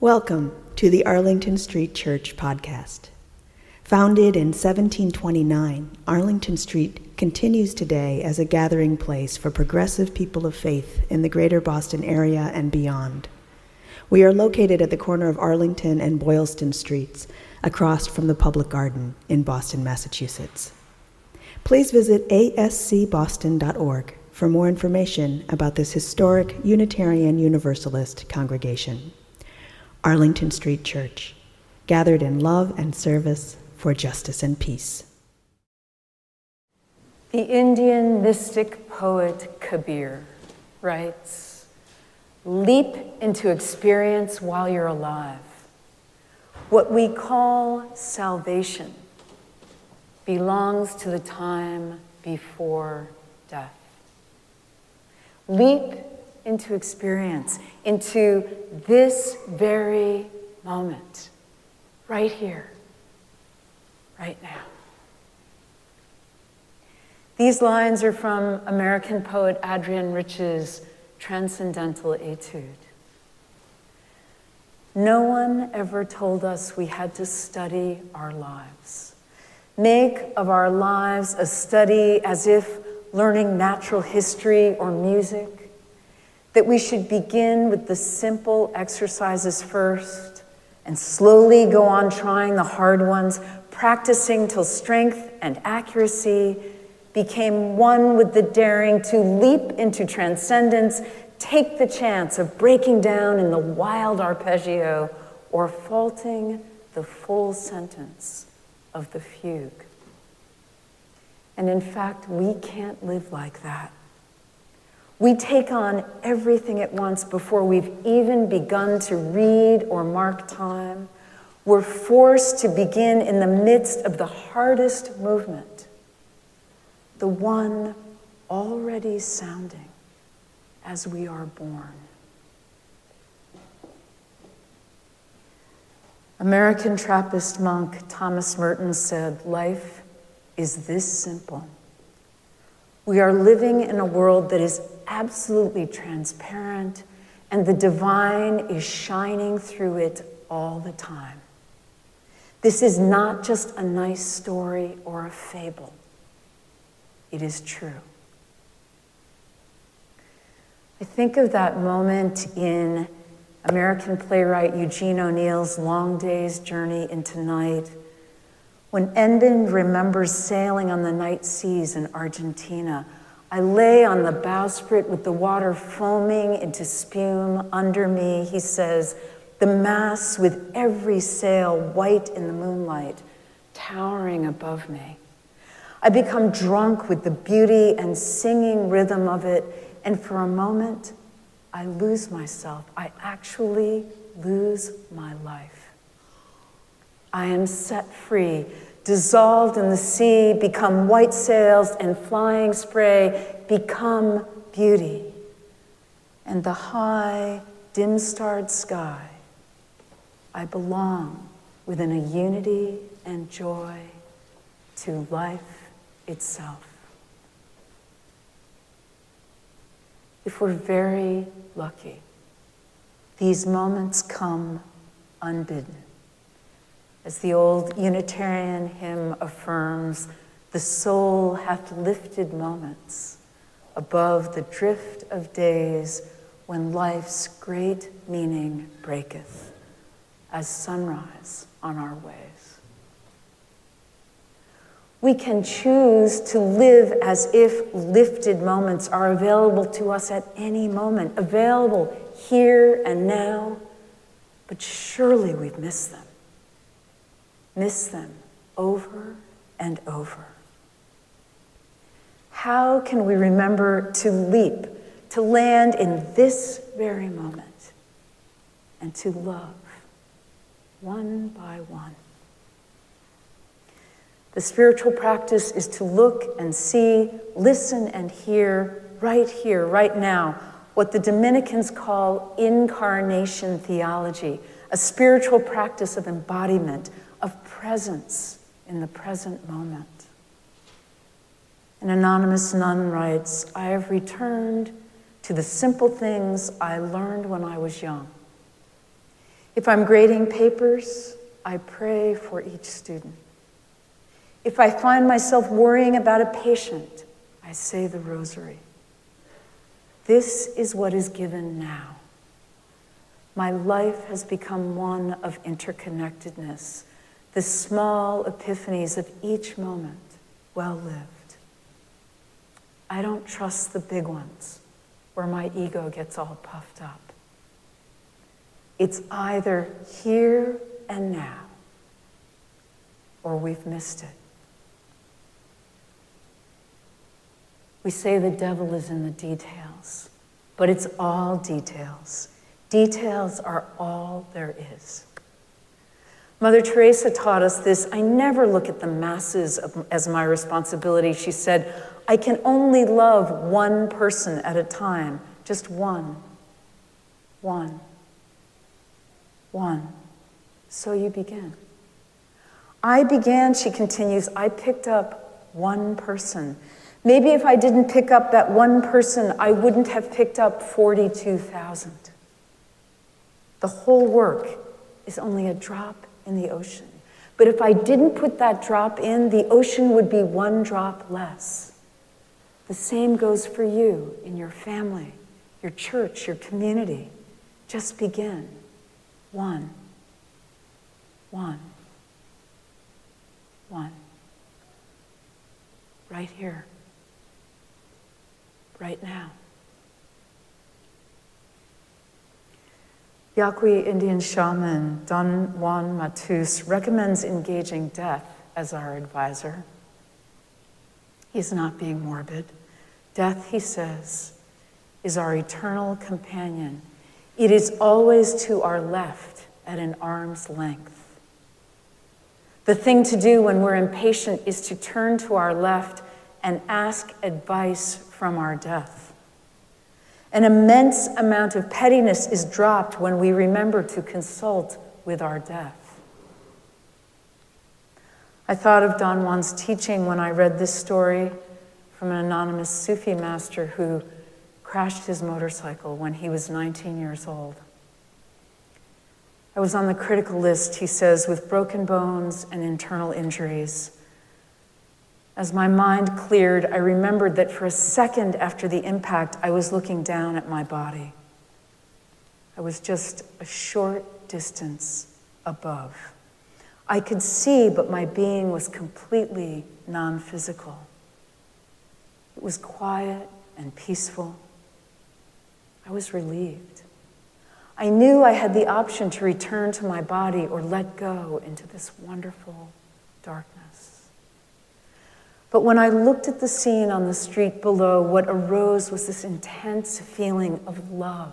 Welcome to the Arlington Street Church podcast. Founded in 1729, Arlington Street continues today as a gathering place for progressive people of faith in the greater Boston area and beyond. We are located at the corner of Arlington and Boylston Streets, across from the Public Garden in Boston, Massachusetts. Please visit ascboston.org for more information about this historic Unitarian Universalist congregation. Arlington Street Church, gathered in love and service for justice and peace. The Indian mystic poet Kabir writes, "Leap into experience while you're alive. What we call salvation belongs to the time before death." Leap into experience, into this very moment, right here, right now. These lines are from American poet Adrienne Rich's Transcendental Etude. No one ever told us we had to study our lives. Make of our lives a study as if learning natural history or music, that we should begin with the simple exercises first and slowly go on trying the hard ones, practicing till strength and accuracy became one with the daring to leap into transcendence, take the chance of breaking down in the wild arpeggio or faulting the full sentence of the fugue. And in fact, we can't live like that. We take on everything at once before we've even begun to read or mark time. We're forced to begin in the midst of the hardest movement, the one already sounding as we are born. American Trappist monk Thomas Merton said, "Life is this simple. We are living in a world that is absolutely transparent, and the divine is shining through it all the time. This is not just a nice story or a fable. It is true." I think of that moment in American playwright Eugene O'Neill's Long Day's Journey into Night, when Edmund remembers sailing on the night seas in Argentina. "I lay on the bowsprit with the water foaming into spume under me," he says, "the masts with every sail white in the moonlight, towering above me. I become drunk with the beauty and singing rhythm of it, and for a moment, I lose myself. I actually lose my life. I am set free, dissolved in the sea, become white sails and flying spray, become beauty. And the high, dim-starred sky, I belong within a unity and joy to life itself." If we're very lucky, these moments come unbidden. As the old Unitarian hymn affirms, "The soul hath lifted moments above the drift of days when life's great meaning breaketh as sunrise on our ways." We can choose to live as if lifted moments are available to us at any moment, available here and now, but surely we've missed them. Miss them over and over. How can we remember to leap, to land in this very moment, and to love one by one? The spiritual practice is to look and see, listen and hear, right now, what the Dominicans call incarnation theology, a spiritual practice of embodiment, of presence in the present moment. An anonymous nun writes, "I have returned to the simple things I learned when I was young. If I'm grading papers, I pray for each student. If I find myself worrying about a patient, I say the rosary. This is what is given now. My life has become one of interconnectedness, the small epiphanies of each moment, well lived. I don't trust the big ones where my ego gets all puffed up. It's either here and now, or we've missed it. We say the devil is in the details, but it's all details. Details are all there is. Mother Teresa taught us this. I never look at the masses as my responsibility. She said, I can only love one person at a time, just one. One. So you begin. I began, she continues, I picked up one person. Maybe if I didn't pick up that one person, I wouldn't have picked up 42,000. The whole work is only a drop in the ocean. But if I didn't put that drop in, the ocean would be one drop less. The same goes for you in your family, your church, your community. Just begin. One. Right here. Right now. Yaqui Indian shaman Don Juan Matus recommends engaging death as our advisor. He's not being morbid. Death, he says, is our eternal companion. It is always to our left at an arm's length. The thing to do when we're impatient is to turn to our left and ask advice from our death. An immense amount of pettiness is dropped when we remember to consult with our death. I thought of Don Juan's teaching when I read this story from an anonymous Sufi master who crashed his motorcycle when he was 19 years old. I was on the critical list, he says, with broken bones and internal injuries. As my mind cleared, I remembered that for a second after the impact, I was looking down at my body. I was just a short distance above. I could see, but my being was completely non-physical. It was quiet and peaceful. I was relieved. I knew I had the option to return to my body or let go into this wonderful darkness. But when I looked at the scene on the street below, what arose was this intense feeling of love.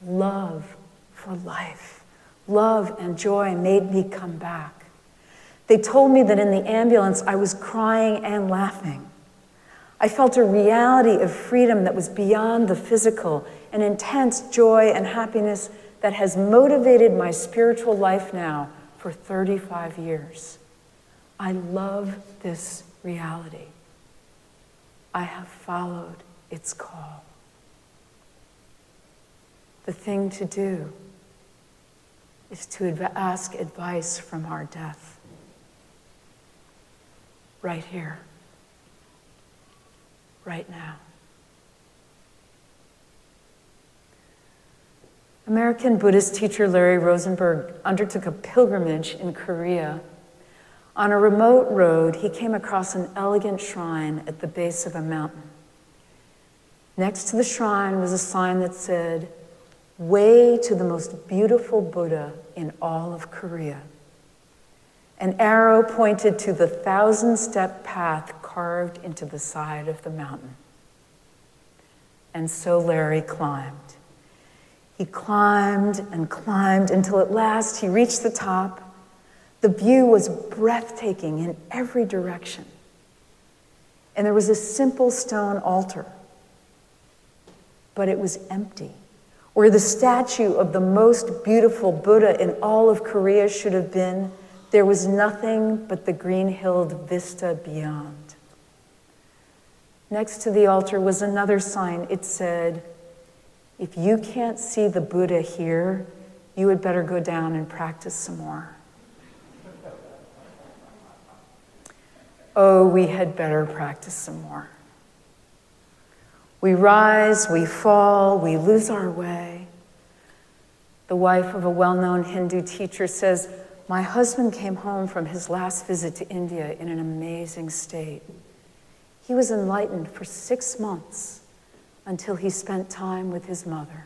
Love for life. Love and joy made me come back. They told me that in the ambulance I was crying and laughing. I felt a reality of freedom that was beyond the physical, an intense joy and happiness that has motivated my spiritual life now for 35 years. I love this reality. I have followed its call. The thing to do is to ask advice from our death. Right here. Right now. American Buddhist teacher Larry Rosenberg undertook a pilgrimage in Korea. On a remote road, he came across an elegant shrine at the base of a mountain. Next to the shrine was a sign that said, "Way to the most beautiful Buddha in all of Korea." An arrow pointed to the 1,000-step path carved into the side of the mountain. And so Larry climbed. He climbed and climbed until at last he reached the top. The view was breathtaking in every direction. And there was a simple stone altar, but it was empty. Where the statue of the most beautiful Buddha in all of Korea should have been, there was nothing but the green-hilled vista beyond. Next to the altar was another sign. It said, "If you can't see the Buddha here, you had better go down and practice some more. Oh, we had better practice some more. We rise, we fall, we lose our way. The wife of a well-known Hindu teacher says, "My husband came home from his last visit to India in an amazing state. He was enlightened for 6 months until he spent time with his mother."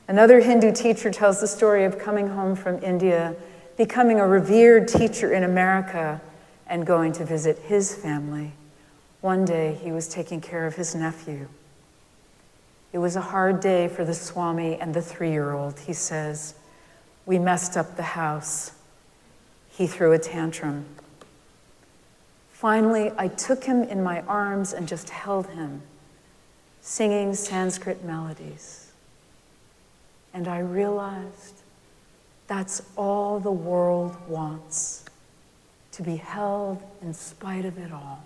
Another Hindu teacher tells the story of coming home from India, becoming a revered teacher in America, and going to visit his family. One day, he was taking care of his nephew. It was a hard day for the Swami and the 3-year-old, he says. We messed up the house. He threw a tantrum. Finally, I took him in my arms and just held him, singing Sanskrit melodies. And I realized that's all the world wants, to be held in spite of it all.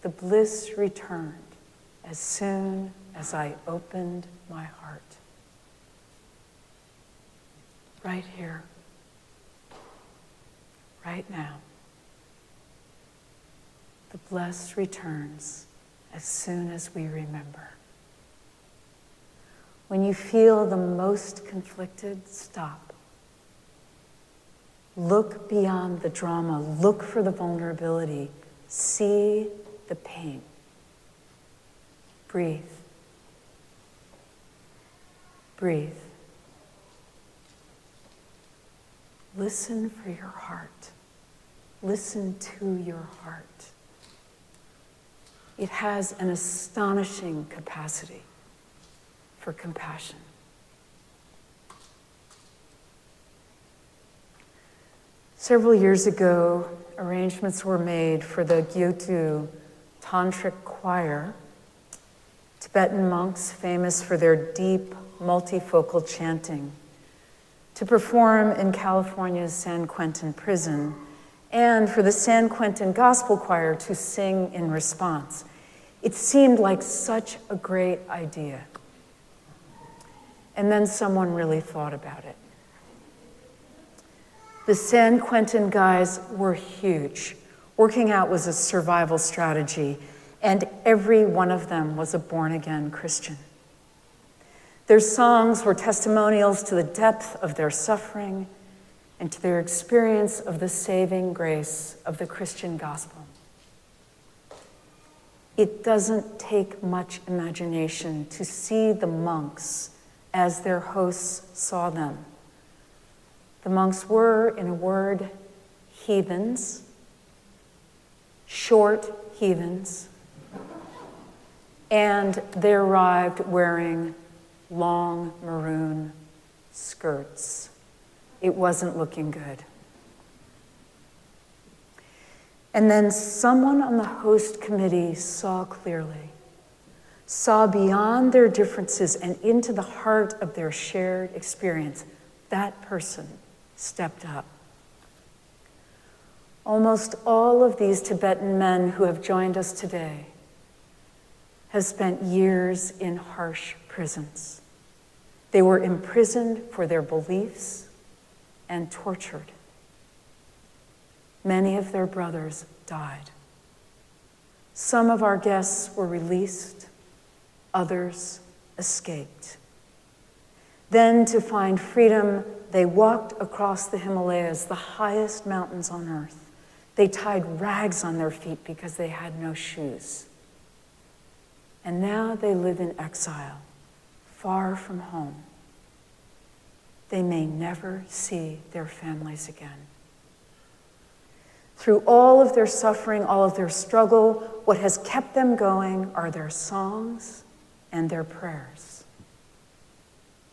The bliss returned as soon as I opened my heart. Right here, right now. The bliss returns as soon as we remember. When you feel the most conflicted, stop. Look beyond the drama. Look for the vulnerability. See the pain. Breathe. Breathe. Listen for your heart. Listen to your heart. It has an astonishing capacity for compassion. Several years ago, arrangements were made for the Gyuto Tantric Choir, Tibetan monks famous for their deep, multifocal chanting, to perform in California's San Quentin prison, and for the San Quentin Gospel Choir to sing in response. It seemed like such a great idea. And then someone really thought about it. The San Quentin guys were huge. Working out was a survival strategy, and every one of them was a born-again Christian. Their songs were testimonials to the depth of their suffering and to their experience of the saving grace of the Christian gospel. It doesn't take much imagination to see the monks as their hosts saw them. The monks were, in a word, heathens, short heathens, and they arrived wearing long maroon skirts. It wasn't looking good. And then someone on the host committee saw clearly, saw beyond their differences and into the heart of their shared experience. That person stepped up. Almost all of these Tibetan men who have joined us today have spent years in harsh prisons. They were imprisoned for their beliefs and tortured. Many of their brothers died. Some of our guests were released, others escaped. Then, to find freedom, they walked across the Himalayas, the highest mountains on earth. They tied rags on their feet because they had no shoes. And now they live in exile, far from home. They may never see their families again. Through all of their suffering, all of their struggle, what has kept them going are their songs and their prayers.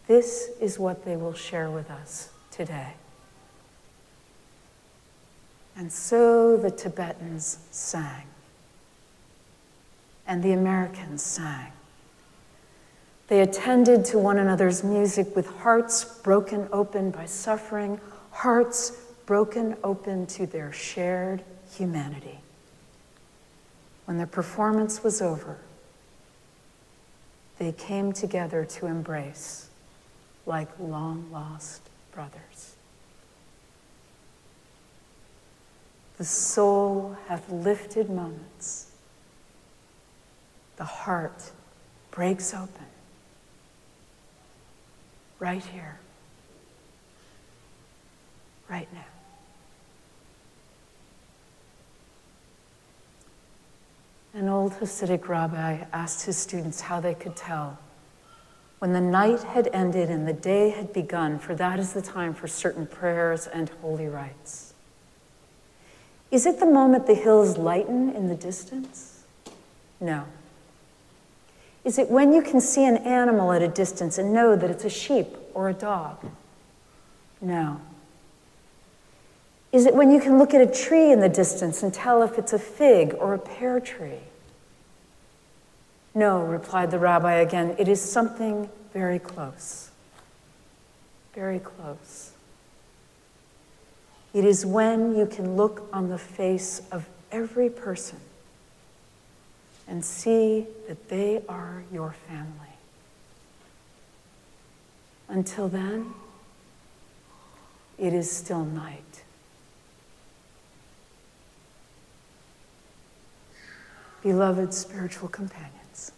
This is what they will share with us today. And so the Tibetans sang, and the Americans sang. They attended to one another's music with hearts broken open by suffering, hearts broken open to their shared humanity. When the performance was over, they came together to embrace like long-lost brothers. The soul hath lifted moments. The heart breaks open. Right here. Right now. An old Hasidic rabbi asked his students how they could tell when the night had ended and the day had begun, for that is the time for certain prayers and holy rites. Is it the moment the hills lighten in the distance? No. Is it when you can see an animal at a distance and know that it's a sheep or a dog? No. Is it when you can look at a tree in the distance and tell if it's a fig or a pear tree? No, replied the rabbi again, it is something very close. Very close. It is when you can look on the face of every person and see that they are your family. Until then, it is still night. Beloved spiritual companions,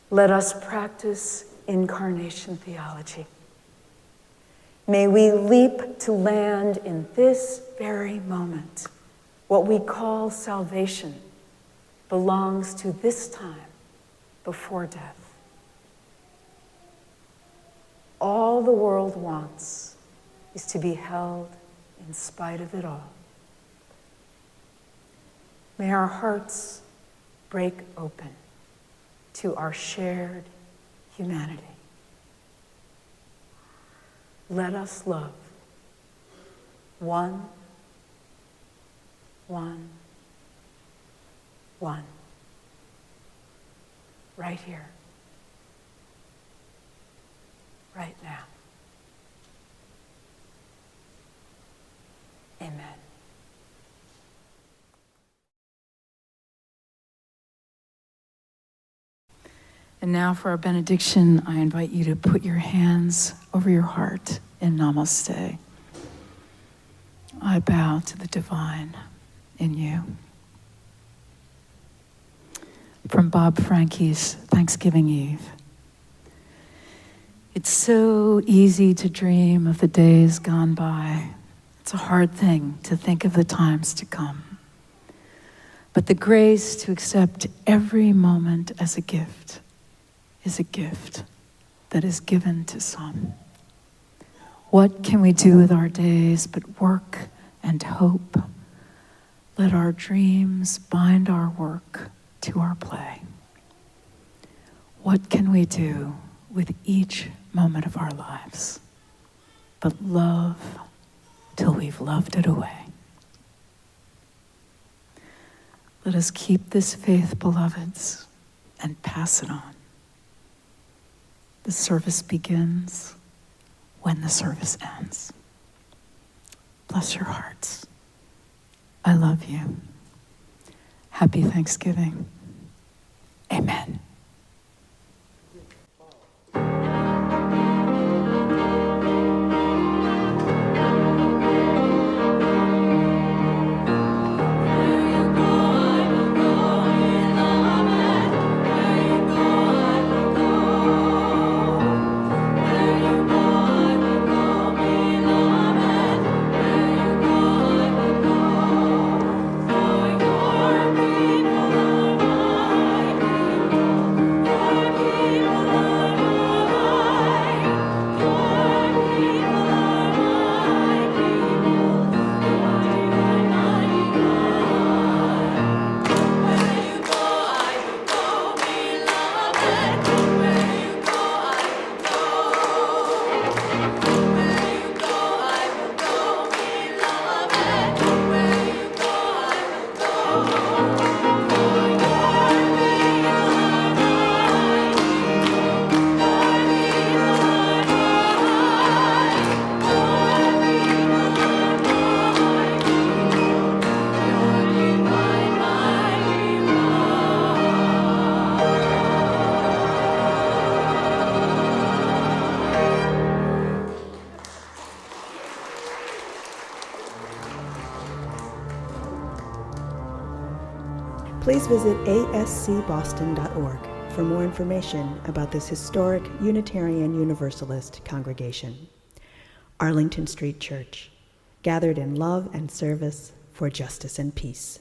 let us practice incarnation theology. May we leap to land in this very moment. What we call salvation belongs to this time before death. All the world wants is to be held in spite of it all. May our hearts break open to our shared humanity. Let us love one, right here, right now. Amen. And now for our benediction, I invite you to put your hands over your heart in Namaste. I bow to the divine in you. From Bob Frankie's Thanksgiving Eve. It's so easy to dream of the days gone by. It's a hard thing to think of the times to come. But the grace to accept every moment as a gift is a gift that is given to some. What can we do with our days but work and hope? Let our dreams bind our work to our play. What can we do with each moment of our lives but love till we've loved it away? Let us keep this faith, beloveds, and pass it on. The service begins when the service ends. Bless your hearts. I love you. Happy Thanksgiving. Amen. Please visit ascboston.org for more information about this historic Unitarian Universalist congregation. Arlington Street Church, gathered in love and service for justice and peace.